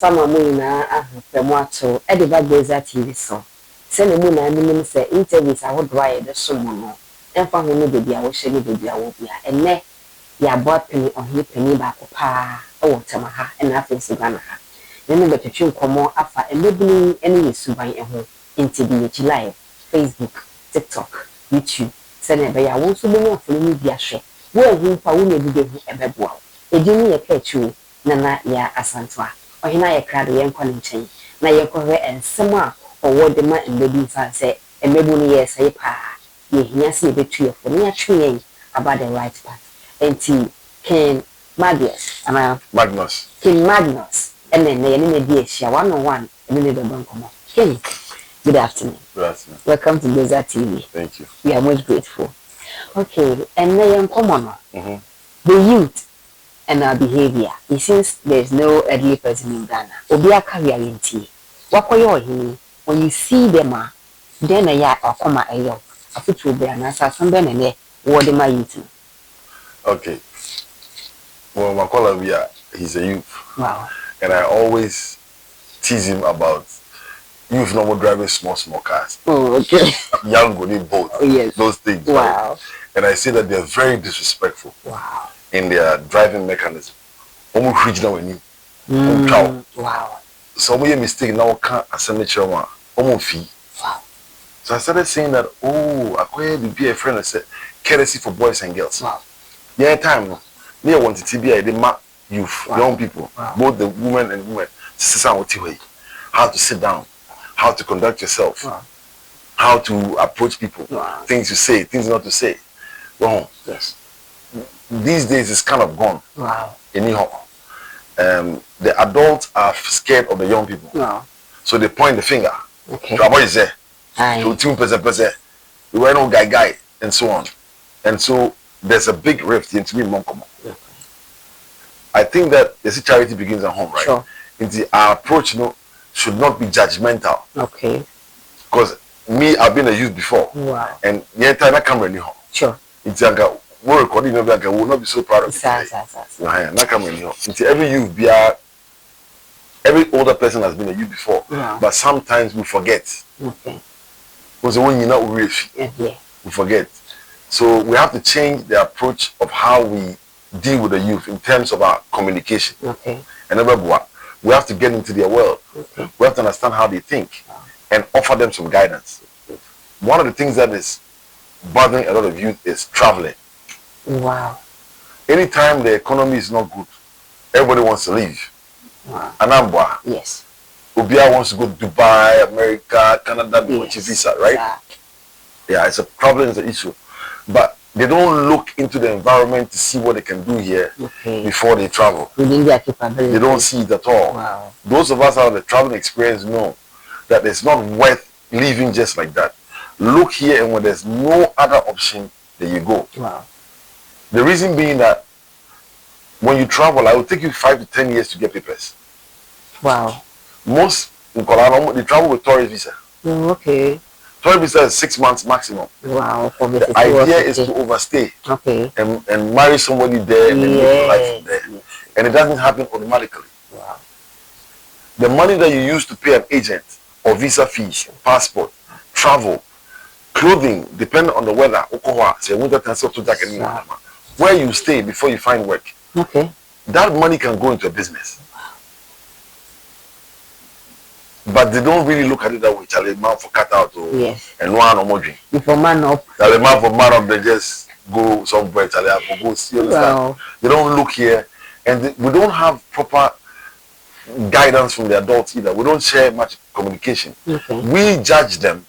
Sama muna ahafemwato ediba Geza TV so se ne mu na nim se interviews a wodo aye de so mu no emfa ho no de bia wo hye ne de bia wo bia enne ya botany ohye pani ba ko pa e wo tema ha e na afa sigana ha ne ne betwetwe nkomo afa emebuni ene yesuban e ho interview live Facebook TikTok YouTube se ne be ya wo so be no afo ni bia hwe wo ehu pa wo ne bi de hu ebeboa edini ye ka chu na ya asantwa ohina ye krado ye nkwa nchen na ye kohwe ensem a owo de ma embebi fa se embebu ni ye sai pa ye hia se betu ye fo ni atwe about the right path enti King Magnus King Magnus and then ye ne di ehia 101 ene ne be bankomo King, good afternoon. Good afternoon. Welcome to Geza TV. Thank you. We are most grateful. Okay, and then common the youth and our behavior. It seems there's no elderly person in Ghana. Obia carry identity. Wakoyo hini when you see them, then a ya or come a yo. I put you there and I saw some ben and there. What am I eating? Okay. Well, Makola, he's a youth. Wow. And I always tease him about youth no more driving small cars. Oh, okay. Young go need both. Oh, yes. Those things. Wow. Right? And I say that they're very disrespectful. Wow. In their driving mechanism. Almost reach now when you wow. So we a mistake now can't assemble one almost fee. Wow. So I started saying that, oh, I could be a friend and said courtesy for boys and girls. Wow. Yeah, time no. Me I wanted to be a youth, young people, both the women and women. How to sit down, how to conduct yourself, how to approach people, things to say, things not to say. Well, yes. These days it's kind of gone. Wow. Anyhow, the adults are scared of the young people. Wow. So they point the finger. Okay. What is there? We were no guy, and so on. And so there's a big rift into me, Monkomo. Okay. I think that the charity begins at home, right? Sure. Our approach, should not be judgmental. Okay. Because me, I've been a youth before. Wow. And yet I can't really home. Sure. It's like we're recording, we will not be so proud of it. Every youth, every older person has been a youth before. Yeah. But sometimes we forget. Okay. Because when you're not rich, we forget. So we have to change the approach of how we deal with the youth in terms of our communication. Okay. And we have to get into their world. Okay. We have to understand how they think and offer them some guidance. One of the things that is bothering a lot of youth is traveling. Wow. Anytime the economy is not good, everybody wants to leave. Wow. Anambra. Yes. Ubia wants to go to Dubai, America, Canada, with visa, right? Yeah, it's a problem, it's an issue. But they don't look into the environment to see what they can do here before they travel. Within their capability. They don't see it at all. Wow. Those of us who have the traveling experience know that it's not worth leaving just like that. Look here, and when there's no other option, there you go. Wow. The reason being that when you travel, it will take you 5 to 10 years to get papers. Wow. Most in Colorado, they travel with tourist visa. Okay. Tourist visa is 6 months maximum. Wow. The idea is to overstay. Okay. And marry somebody there and then live your life there. Yes. And it doesn't happen automatically. Wow. The money that you use to pay an agent or visa fees, passport, travel, clothing, depending on the weather, where you stay before you find work. Okay. That money can go into a business. But they don't really look at it that way. Charlie, man for cut out and one or more drink. Before man up. Charlie, man for man up, they just go somewhere. Charlie, go see. Wow. They don't look here, and we don't have proper guidance from the adults either. We don't share much communication. Okay. We judge them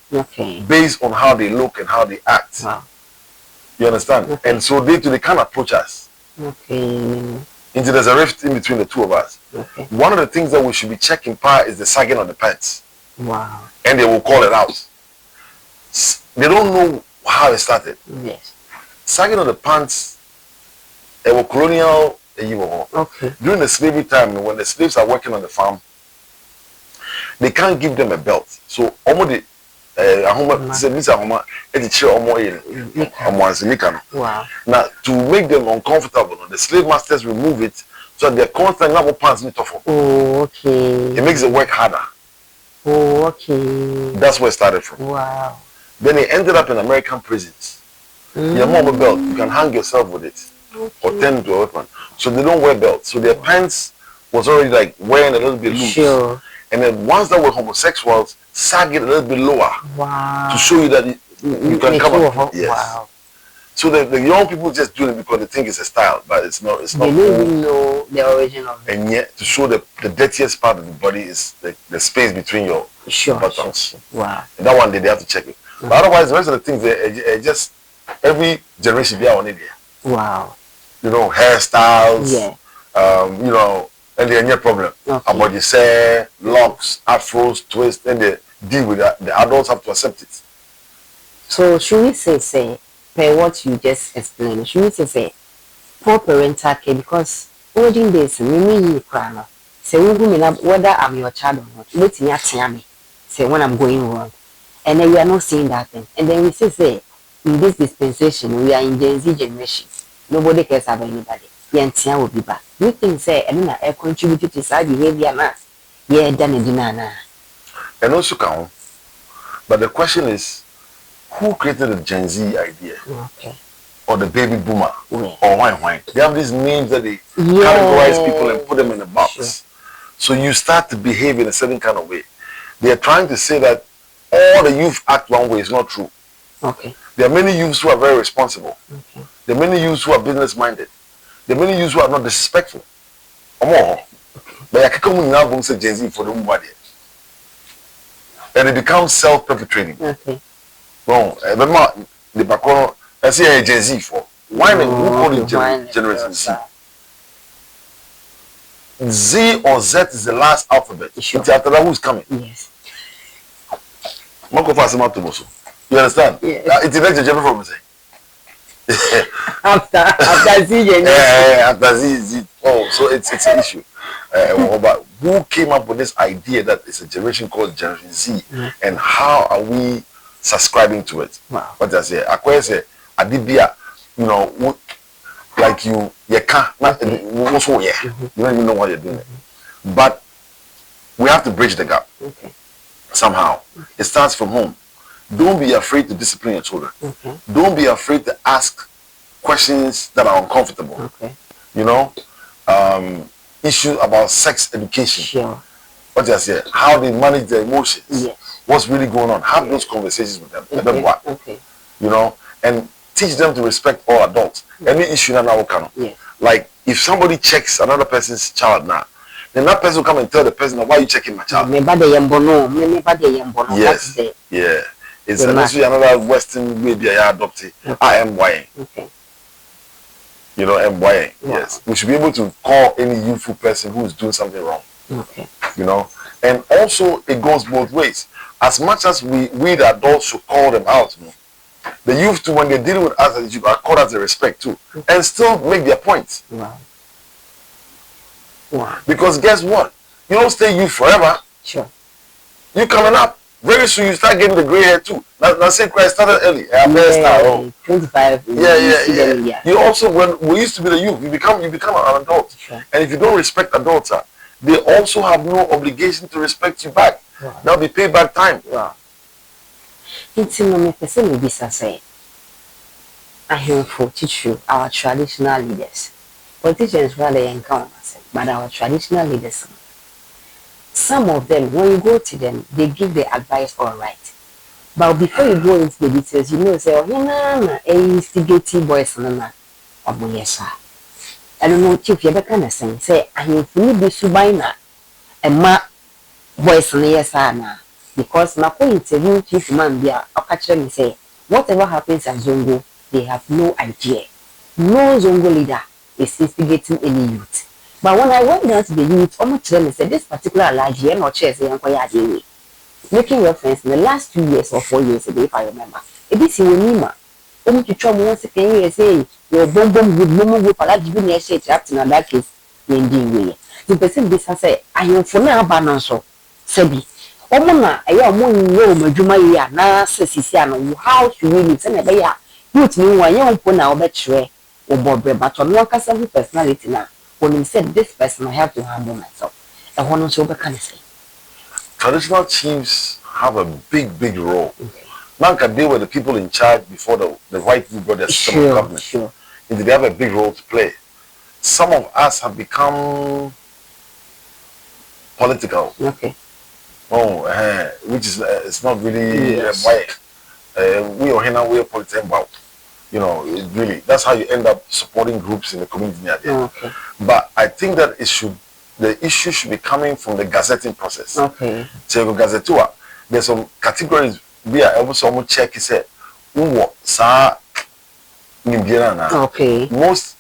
based on how they look and how they act. Wow. You understand? Okay. And so they can't approach us. Okay. Until there's a rift in between the two of us. Okay. One of the things that we should be checking is the sagging of the pants. Wow. And they will call it out. They don't know how it started. Yes. Sagging of the pants, it was colonial. Okay. During the slavery time, when the slaves are working on the farm, they can't give them a belt. So almost wow. Now, to make them uncomfortable, the slave masters remove it So they're constantly not pants me tough. Oh, okay. It makes the work harder. Oh, okay. That's where it started from. Wow. Then it ended up in American prisons. Your mom belt, you can hang yourself with it. Or turn into a weapon. So they don't wear belts. So their pants was already like wearing a little bit loose. Sure. And then ones that were homosexuals sag it a little bit lower. Wow. To show you that you can come up. Yes. Wow. So the young people just do it because they think it's a style, but it's not. It's not. They don't even know the origin of it. And yet, to show the dirtiest part of the body is the space between your buttons. Sure. Wow. And that one day they have to check it. But otherwise, the rest of the things, they just every generation be on it. Wow. You know, hairstyles. Yeah. You know, and they're no problem. Okay. About you say locks, afros, twists, and they deal with that. The adults have to accept it. So should we say per what you just explained? Should we say poor parental care, because olden days me cry say whether I'm your child or not, let me tell me say when I'm going wrong, and then we are not seeing that thing, and then we say in this dispensation we are in Gen Z generation, nobody cares about anybody. Yantia will be back. You think say and I contributed to side behavior now? Yeah, done it dinner. And also count. But the question is, who created the Gen Z idea? Okay. Or the baby boomer? Yeah. Or wine? They have these names that they categorize people and put them in a box. Sure. So you start to behave in a certain kind of way. They are trying to say that all the youth act one way is not true. Okay. There are many youths who are very responsible. Okay. There are many youths who are business minded. There are many youths who are not disrespectful. But I can come in now and say Gen Z for the woman. And it becomes self-perpetrating. Okay. Well, the background, I see a Gen Z for. Why not? Who call it Generation Z? Z or Z is the last alphabet. Sure. It's after that who's coming. Yes. You understand? Yes. It's the next generation from say. after Z, after Z. Oh, so it's an issue. But who came up with this idea that it's a generation called Generation Z, and how are we subscribing to it? Wow. What I say, I say, Adibia, you know, like you can't, you don't even know what you're doing. But we have to bridge the gap. Okay. Somehow. It starts from home. Don't be afraid to discipline your children. Okay. Don't be afraid to ask questions that are uncomfortable. Okay. You know, issue about sex education. Sure. What I say, how they manage their emotions. Yes. What's really going on? Have those conversations with them. Okay. You know, and teach them to respect all adults. Any issue now can. Yes. Like if somebody checks another person's child now, then that person will come and tell the person, why are you checking my child? Yes. Yeah. It's another Western way they are adopted. MYA. Okay. You know, MYA. Wow. Yes. We should be able to call any youthful person who is doing something wrong. Okay. You know, and also it goes both ways. As much as we the adults should call them out, you know, the youth too, when they deal with us as you are called as a respect too, and still make their points. Wow. Wow. Because guess what? You don't stay youth forever. Sure. You coming up. Very soon you start getting the gray hair too. Now say Christ started early. 25. Yeah. You also, when we used to be the youth, you become an adult. Sure. And if you don't respect adults, they also have no obligation to respect you back. Wow. That'll be payback time. Wow. It's in my person will be say I hear for teach you our traditional leaders. Politicians rather encounter, but our traditional leaders. Some of them, when you go to them, they give the advice all right. But before you go into the details, you know, say, oh, yeah, instigating boys, I don't know if you ever kind of say, I need to be subina and ma boys, yes, because my interview chief man, they are actually say, whatever happens at Zongo, they have no idea. No Zongo leader is instigating any youth. But when I went down to the youth, almost them said this particular large year or chairs making reference in the last 2 years or 4 years ago, if I remember. It is in Nima. Only to try once again, you say your bomb with Momo with a large junior shade trapped in that case. The person this has said, I am for now bananso. Sebi. Omona, I am more in Rome, Jumaya, na Siciano, how to really send a bayer. Put me one young pona or betray or Bob, but on one person personality now. when he said this person, I have to handle myself. I want to can say. Traditional chiefs have a big role. Okay. Nanka, they were the people in charge before the white people brought their system of government. Sure. And they have a big role to play. Some of us have become political. Okay. Oh, which is it's not really yes. why we are here we are political. You know, it really that's how you end up supporting groups in the community near there. Okay. But I think that the issue should be coming from the gazetting process. Okay. So gazettua, there's some categories we are able to check is a okay. Most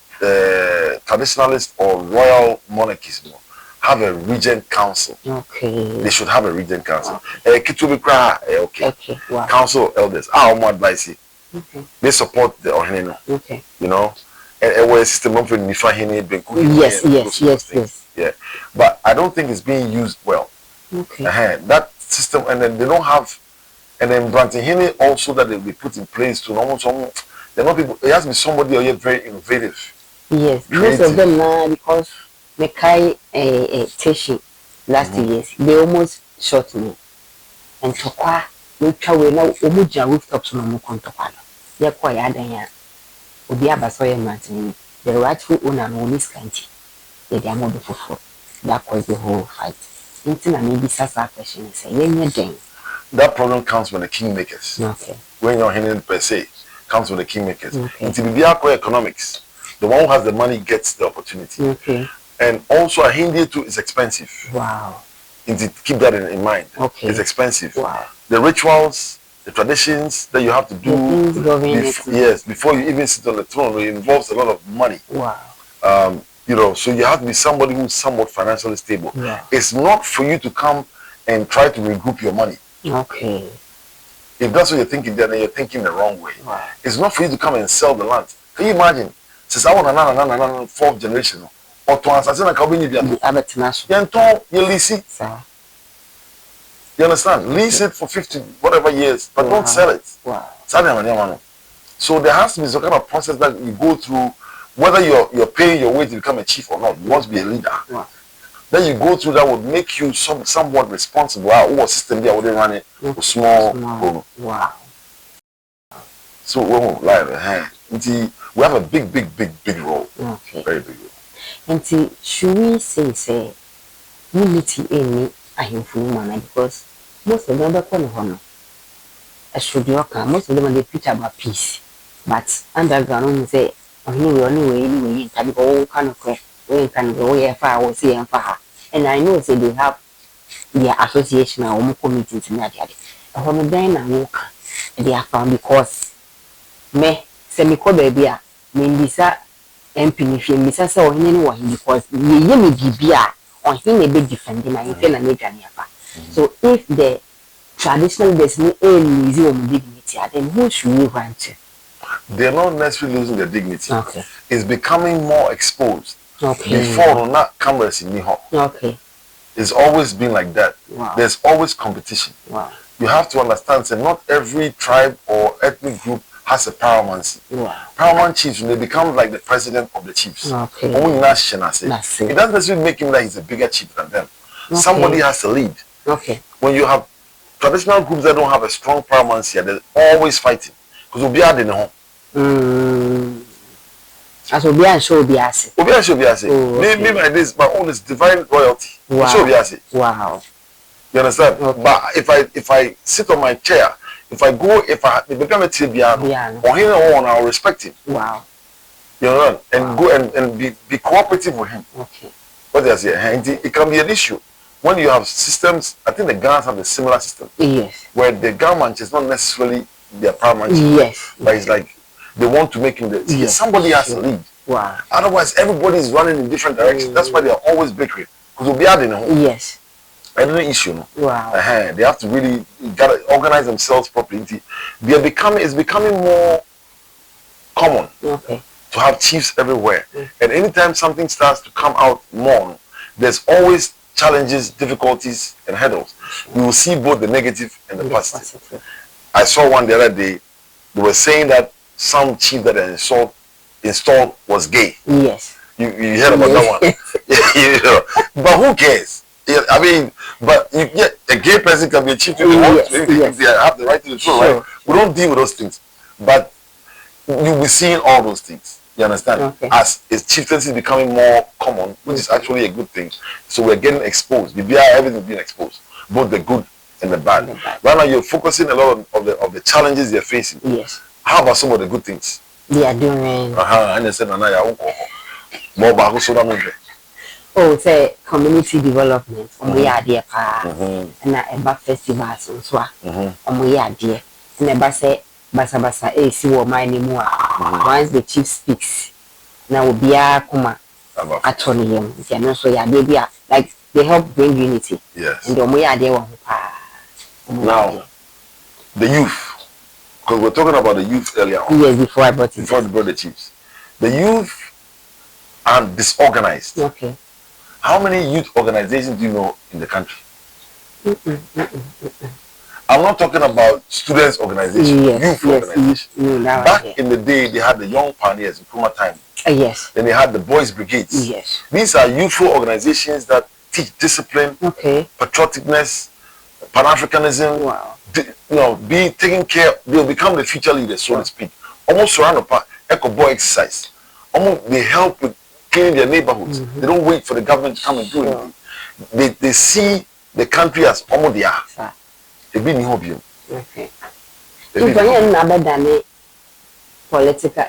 traditionalists or royal monarchies have a regent council. Okay. They should have a regent council. Okay. Wow. Council elders. More advice. Okay. They support the Ohenino. Okay. You know, and a system of yes. Yeah, but I don't think it's being used well. Okay. That system, and then they don't have, and then Brantihini also that they put in place to almost they're not people. It has to be somebody who is very innovative. Yes, creative. most of them now because they carry a teshi last 2 years, they almost shot me. And Tokwa, we travel now, Umuja rooftops no more contopano. They're quite adanya. Ubia Basoya Martin, the rightful owner of this country. They are more before. That was the whole fight. Until I maybe Sasa question say, that problem comes from the kingmakers. Okay. When you're handling per se, comes from the kingmakers. Okay. Until the economics, the one who has the money gets the opportunity. Okay. And also a Hindi too is expensive. Wow. And to keep that in mind. Okay. It's expensive. Wow. The rituals, the traditions that you have to do before you even sit on the throne, it involves a lot of money. Wow. You know, so you have to be somebody who's somewhat financially stable. Yeah. It's not for you to come and try to regroup your money. Okay. If that's what you're thinking, then you're thinking the wrong way. Wow. It's not for you to come and sell the land. Can you imagine? Since I want fourth generation, or to answer, you lease it. You understand? Lease it for 50 whatever years, but don't sell it. Wow. So there has to be some kind of process that you go through. Whether you're paying your way to become a chief or not, you want to be a leader. Wow. Then you go through that would make you somewhat responsible. Our system there would run it small. Wow. So we have a big role. Okay. Very big role. And should we say unity in I because most of them are going to honor. I should most of them they preach about peace, but underground say anyway, can go kind of we can go far or see and far. And I know say they have their association or committees in that area. I want to then and walk they are found because me semi baby me bisa MP ni fi bisa say o hini wo hini because ye me bibia on him be defending and feel na medwane afa. So if the traditional there's no easy on dignity, then who should we run to? They're not necessarily losing their dignity. Okay. It's becoming more exposed. Okay. Before, not cameras in Niho. Okay. It's always been like that. Wow. There's always competition. Wow. You have to understand that not every tribe or ethnic group has a paramountcy. Wow. Paramount chiefs, they become like the president of the chiefs. Okay. It doesn't necessarily make him like he's a bigger chief than them. Okay. Somebody has to lead. Okay. When you have traditional groups that don't have a strong paramountcy, they're always fighting. Because we'll be out in the home. As will be and show be as maybe like this, my own is divine royalty. Wow. Wow. You understand? Okay. But if I sit on my chair, if I become a TBR, or him or I'll respect him. Wow. You know, and go and be cooperative with him. Okay. What does it can be an issue when you have systems. I think the Ghana have a similar system. Yes. Where the government is not necessarily their paramount. Yes. But it's like they want to make him somebody has to lead. Wow. Otherwise, everybody is running in different directions. That's why they are always bickering. Because we'll be out in the home. Yes. Another issue, no? Wow. They have to really gotta organize themselves properly. It's becoming more common to have chiefs everywhere. And anytime something starts to come out more, there's always challenges, difficulties, and hurdles. You will see both the negative and the positive. I saw one the other day. They were saying that some chief that they installed was gay. Yes. You heard about that one. You know, but who cares? Yeah, I mean, but you get a gay person can be a chieftain if they have the right to the throne, right? We don't deal with those things, but you'll be seeing all those things. You understand? Okay. As chieftaincy is becoming more common, which is actually a good thing. So we're getting exposed. Everything's being exposed, both the good and the bad. Right now, you're focusing a lot of the challenges you're facing. Yes. How about some of the good things? They are doing. And they said, more about oh, say community development. We are there, and about festivals and so on. We are there, and about say basa see what my name once the chief speaks. Now will be a kuma atonium. So yeah, they are like they help bring unity. Yes. And we are there. Now, the youth, because we're talking about the youth earlier on. Yes, before I brought it. Before you brought the chiefs. The youth are disorganized. Okay. How many youth organizations do you know in the country? I'm not talking about students' organizations, youth organizations. Back in the day, they had the Young Pioneers in Kuma time. Yes. Then they had the Boys Brigades. Yes. These are youthful organizations that teach discipline, patrioticness, Pan-Africanism. Wow. Be taken care. They'll become the future leaders, so to speak. Almost surround the Echo Boy exercise. Almost they help with cleaning their neighborhoods. They don't wait for the government to come and do anything. They see the country as almost they are. They be in okay. Political,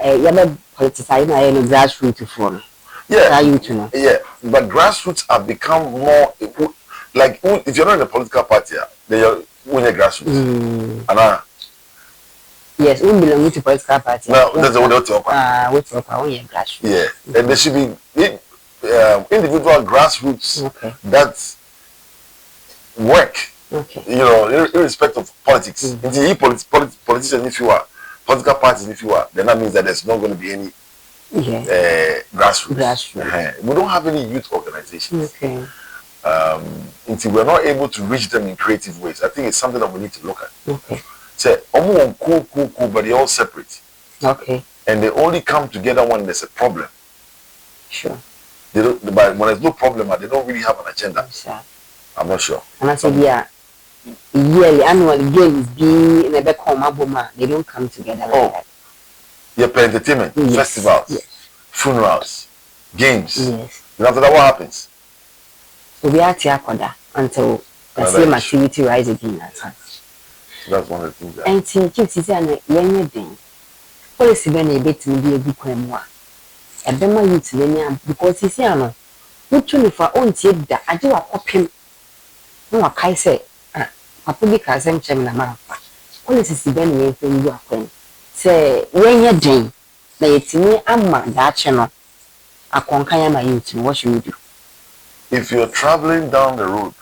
politicizing grassroots form. Yeah, but grassroots have become more like if you're not in a political party, then you're in a grassroots. Yes, we belong to political party. No, that's what they're talking about. Grassroots. Yeah, and there should be individual grassroots that work. Okay. Irrespective of politics. Politicians, if you are, political parties, if you are, then that means that there's not going to be any grassroots. We don't have any youth organizations. Okay. Until we're not able to reach them in creative ways. I think it's something that we need to look at. Okay. Say, cool, but they're all separate. Okay. And they only come together when there's a problem. Sure. But when there's no problem, they don't really have an agenda. Sure. I'm not sure. And I said, yearly, annually, games be in a back home, they don't come together like that. Yeah, for entertainment, festivals, funerals, games. Yes. And after that, what happens? So we are to until the same activity rise again at times. So that's one of the things. And since it's a young thing, policy when a bit to be a book and more. A bema youth because he's young. What to for own tip that I do a copy. No, I say, Papa because I'm chairman of my policy is very anything you are going. Say, when you're doing, it's me, I'm that channel. I conquer my youth, what should we do? If you're traveling down the road,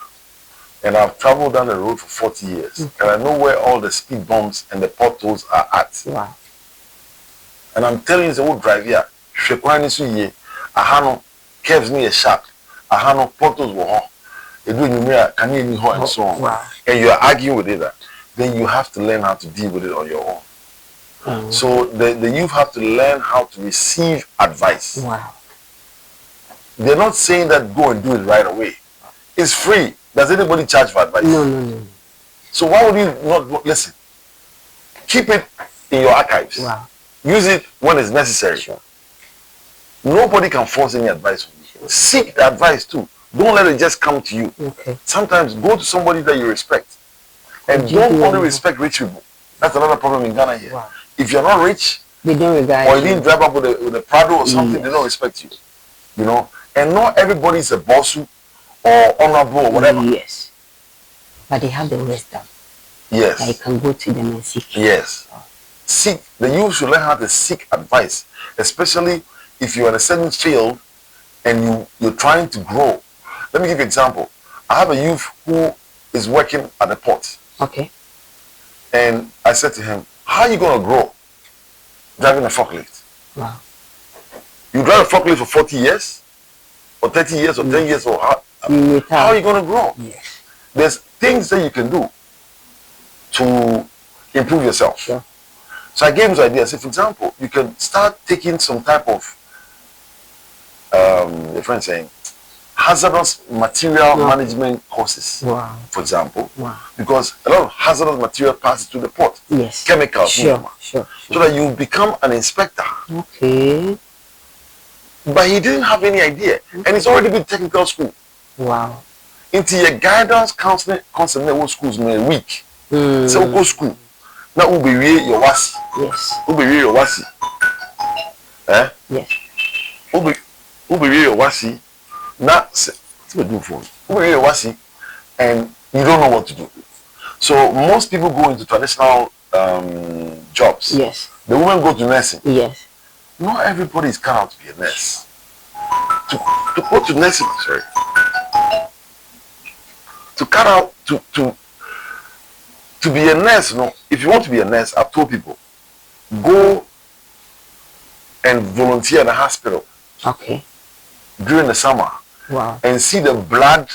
and I've traveled down the road for 40 years, and I know where all the speed bumps and the potholes are at. Wow. And I'm telling you, the old drive here, Ahano, curves near sharp, Ahano, potholes were on. And so on. Wow. And you're arguing with it, then you have to learn how to deal with it on your own. So the youth have to learn how to receive advice. Wow. They're not saying that go and do it right away. It's free. Does anybody charge for advice? No. So why would you not listen? Keep it in your archives. Wow. Use it when it's necessary. Sure. Nobody can force any advice from you. Sure. Seek the advice too. Don't let it just come to you. Okay. Sometimes go to somebody that you respect. And don't only respect rich people. That's another problem in Ghana here. Wow. If you're not rich, they don't regard or you didn't drive up with a Prado or something, they don't respect you. And not everybody is a boss or honorable or whatever. Yes. But they have the wisdom. Yes. I can go to them and seek. Yes. Seek. The youth should learn how to seek advice, especially if you're in a certain field and you're trying to grow. Let me give you an example. I have a youth who is working at the port. Okay. And I said to him, how are you going to grow driving a forklift? Wow. You drive a forklift for 40 years? Or 30 years or 10 years? Or how are you going to grow? Yes. There's things that you can do to improve yourself. Sure. So I gave him this idea. I said, for example, you can start taking some type of the friend saying, hazardous material management courses, for example, because a lot of hazardous material passes through the port. Yes. Chemicals. Sure. So that you become an inspector. Okay. But he didn't have any idea. And it's already been technical school. Wow. Into your guidance counseling schools in a week. So go school. Now we'll be your wasi. Yes. We'll be your wasi. Eh? Yes. We'll be your wasi. Now what's we do for? We'll be your wasi, and you don't know what to do. So most people go into traditional jobs. Yes. The women go to nursing. Yes. Not everybody is cut out to be a nurse. To go to nursing, sorry. To cut out to be a nurse, no. If you want to be a nurse, I've told people, go and volunteer in a hospital. Okay. During the summer. Wow. And see the blood,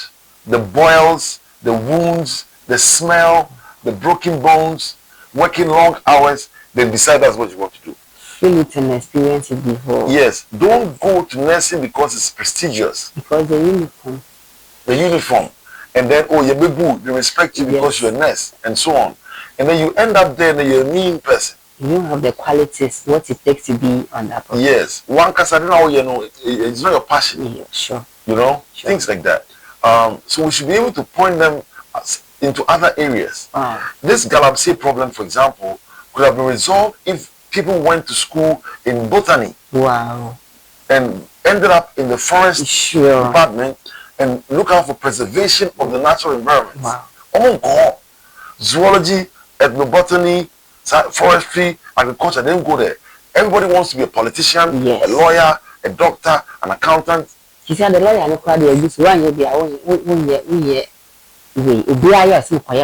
the boils, the wounds, the smell, the broken bones, working long hours, then decide that's what you want to do. Feel it and experience it before. Yes. Don't go to nursing because it's prestigious. Because the uniform. The uniform. And then, oh, you're big, they respect you because you're a nurse, and so on. And then you end up there and you're a mean person. You don't have the qualities, what it takes to be on that person. Yes. One case, I don't know, you know, it's not your passion. Yeah, sure. You know, things like that. So we should be able to point them into other areas. This Galamsey problem, for example, could have been resolved if people went to school in botany. Wow. And ended up in the forest department and look out for preservation of the natural environment. Wow. Oh God. Zoology, ethnobotany, forestry, agriculture, they don't go there. Everybody wants to be a politician, a lawyer, a doctor, an accountant. He said the lawyer no crowd use one year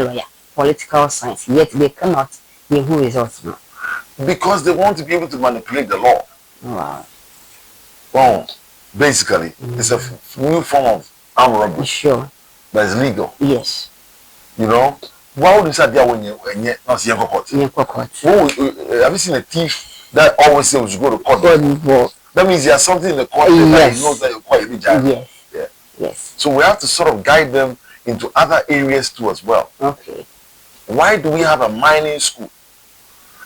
lawyer, political science, yet they cannot be who results now. Because they want to be able to manipulate the law. Wow. Well, basically, it's a new form of armed robbery. Sure. That is legal. Yes. You know? Why would you say that when you're not seeing court? Have you seen a thief that always says we should go to court? That means there's something in the court that he knows that you're quite a big giant. Yes. Yeah. Yes. So we have to sort of guide them into other areas too as well. Okay. Why do we have a mining school?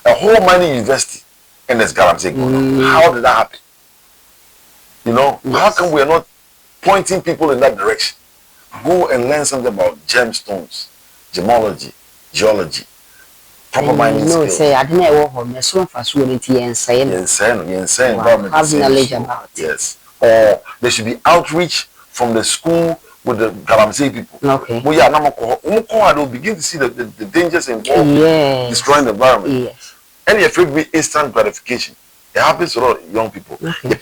A whole mining university in this Galamsey? How did that happen? You know, how come we are not pointing people in that direction? Go and learn something about gemstones, gemology, geology, proper mining skills. No, say I didn't know home. There's so fast when it's insane. Environment. Have knowledge about it. Yes. Or there should be outreach from the school with the Galamsey people. Okay. Well, yeah, now they'll begin to see the dangers involved in destroying the environment. Yes. And if it be instant gratification, it happens to a lot of young people. Okay. The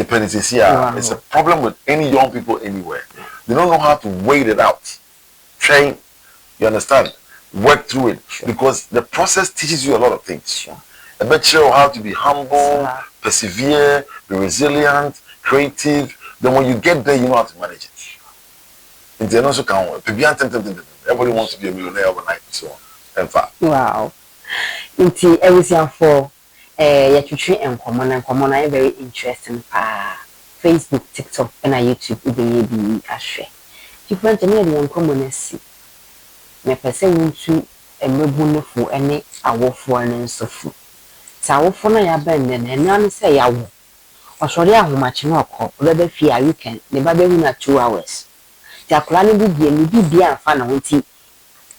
penitentiary. It's a problem with any young people anywhere. They don't know how to wait it out. Train, you understand? Work through it. Because the process teaches you a lot of things. A bit sure how to be humble, persevere, be resilient, creative. Then when you get there, you know how to manage it. Everybody wants to be a millionaire overnight and so on. In fact. Wow. Inti everything for yatutwi enkomo na very interesting Facebook, TikTok and YouTube ubeye bi ahwe. Different na dey enkomo na si. Me pese wuntu emebunefo ene awofo ene nsofu. Sa awofo na ya ba nne na enu say yawo. Osori ahomachi na okọ obebe fi a weekend ne ba be hu na 2 hours. Jakura ne bibia amfa na wonti.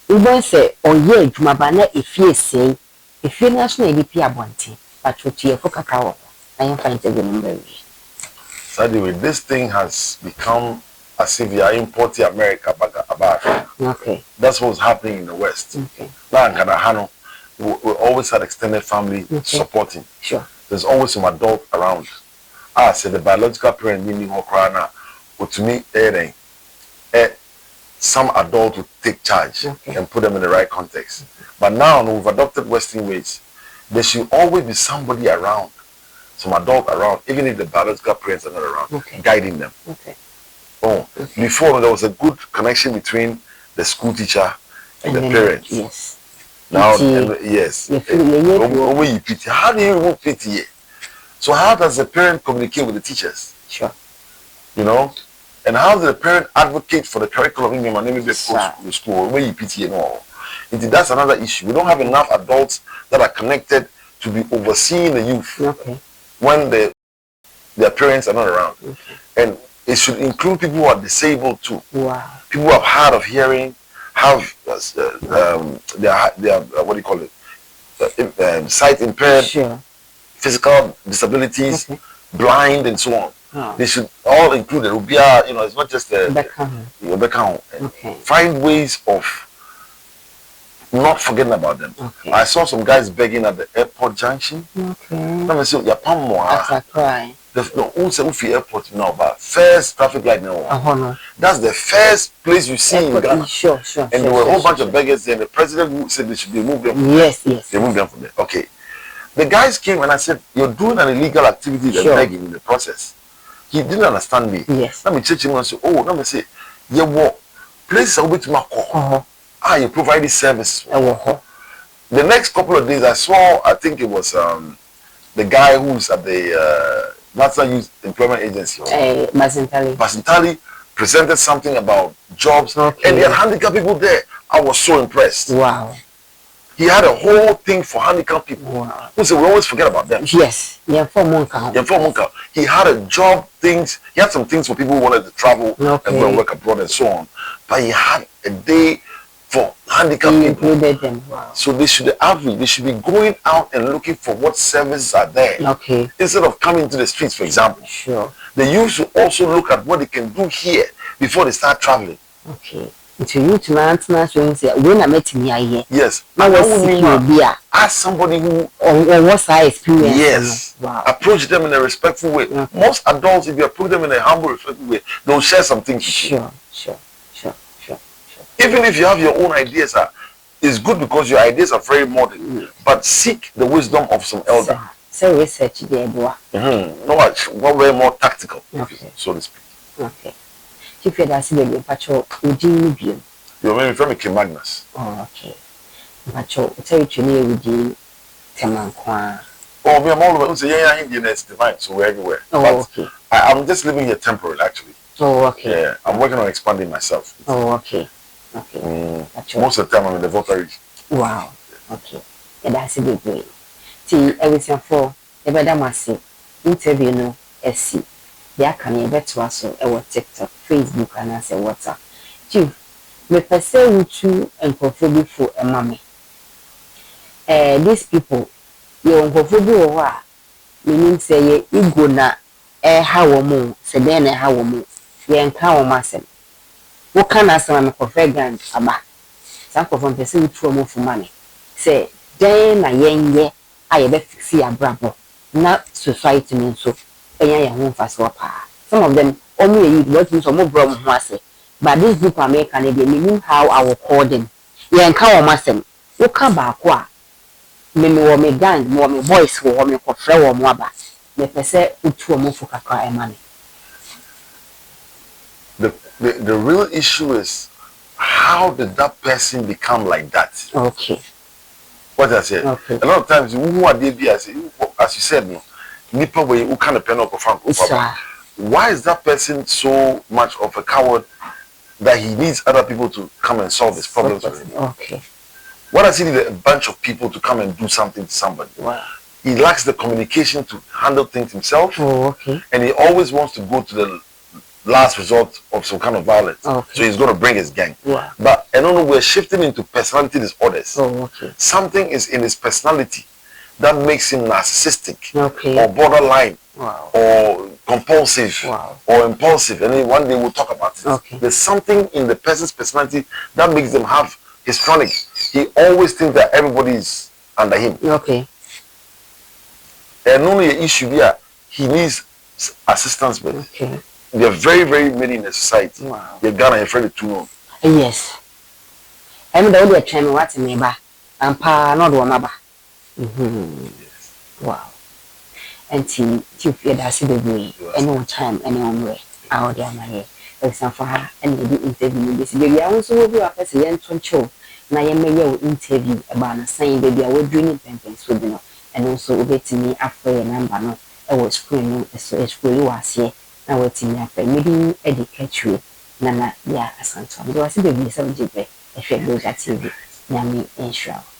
Even say oye adwuma ba na efie sei. Efie na so na ebi abonte. But what you for kakao. I am fine to remember. Sadly, this thing has become as if you are importing America back about. Okay. That's what's happening in the West. Okay. Now in Ghana, we always had extended family supporting. Sure. There's always some adult around. I said the biological parent meaning Hokrana, but to me, some adult will take charge and put them in the right context. But now we've adopted Western ways. There should always be somebody around, some adult around, even if the biological parents are not around, guiding them. Before there was a good connection between the school teacher and the parents. Yes. Now, yes. How do you remove pity? So how does the parent communicate with the teachers? Sure. You know? And how does the parent advocate for the curriculum in the school where you PTA and all? That's another issue. We don't have enough adults that are connected to be overseeing the youth when their parents are not around. And it should include people who are disabled too. Wow. People who have hard of hearing, have their what do you call it? Sight impaired, physical disabilities, blind, and so on. They should all include it. It's not just the find ways of not forgetting about them. I saw some guys begging at the airport junction. Let me see, there's no airport now, but first traffic light now. That's the first place you see in Ghana. Sure. And there were a whole bunch of beggars there. And the president who said they should remove them. Yes. They moved them from there. Okay. The guys came and I said, "You're doing an illegal activity and begging in the process." He didn't understand me. Yes. Let me check him and say, "Oh, let me say, yeah, what places are with my you provide this service." The next couple of days, I saw. I think it was the guy who's at the National Youth Employment Agency. Basintali presented something about jobs, and they had handicapped people there. I was so impressed. Wow. He had a whole thing for handicapped people. Wow. Who said we always forget about them. Yes. He had a job things. He had some things for people who wanted to travel and go and work abroad and so on. But he had a day for handicapped people. Them. Wow. So they should be going out and looking for what services are there. Instead of coming to the streets, for example. Sure. The youth should also look at what they can do here before they start traveling. To you to say when I met me here. Yes. Ask somebody who what's our experience. Yes. Wow. Approach them in a respectful way. Most adults, if you approach them in a humble, respectful way, they'll share some things. Sure. Even if you have your own ideas, it's good because your ideas are very modern. But seek the wisdom of some elder. So research there, boy. One way more tactical, so to speak. If you're that's the patrol, would you You're from MAGNUS. Patrol, tell you to near with you, Temankwa. Oh, we are all over. Yeah, Indian is divine, so we're everywhere. I'm just living here temporarily, actually. Yeah, I'm working on expanding myself. Most of the time, I'm in the voterage. Wow. And that's a good way. See, everything for the better massive interview, no, SC. There can be better also a TikTok, Facebook, and I say WhatsApp. Chief, me per se you and contribute for a mommy. These people, you contribute or meaning say you go na how more, say then how more, you encounter myself. What can I say? I'm a professional about. Some from person with more for money. Say, then I young I bet see a bravo. Not society means so. Some of them only you working some more problem say. But this group American they mean how I will call them. You encounter myself. You come back what? Me me gang, me boys who me for friend or more ba. Me pese utu mo for kakra money. The real issue is how did that person become like that? What I said. A lot of times who are they be as you said no. Nipa way who kind of pen up why is that person so much of a coward that he needs other people to come and solve his problems with him? What does he need a bunch of people to come and do something to somebody? Wow. He lacks the communication to handle things himself. And he always wants to go to the last resort of some kind of violence. So he's going to bring his gang. But I don't know, we're shifting into personality disorders. Something is in his personality that makes him narcissistic or borderline or compulsive or impulsive. And then one day we'll talk about it. There's something in the person's personality that makes them have histrionic. He always thinks that everybody is under him. And only an issue here, he needs assistance with. There are very, very many in the society. They're Ghana and Freddie too. Yes. I'm the only time what's me ba. I'm not one. Wow. And to feel that's the way, any time, anywhere, out there, my head. There's some for her, and they interview this baby. I also will be a person to show. Now, you may interview about saying, baby, I will drink it and so, and also obey me after a number. ɛwɔ school no school yi wɔ aseɛ na wɔatumi apɛ mede ɛde katwie na ya asanto mede wase bebree sɛ wogye pɛ ɛhwɛ Loja TV nyame nhyira wo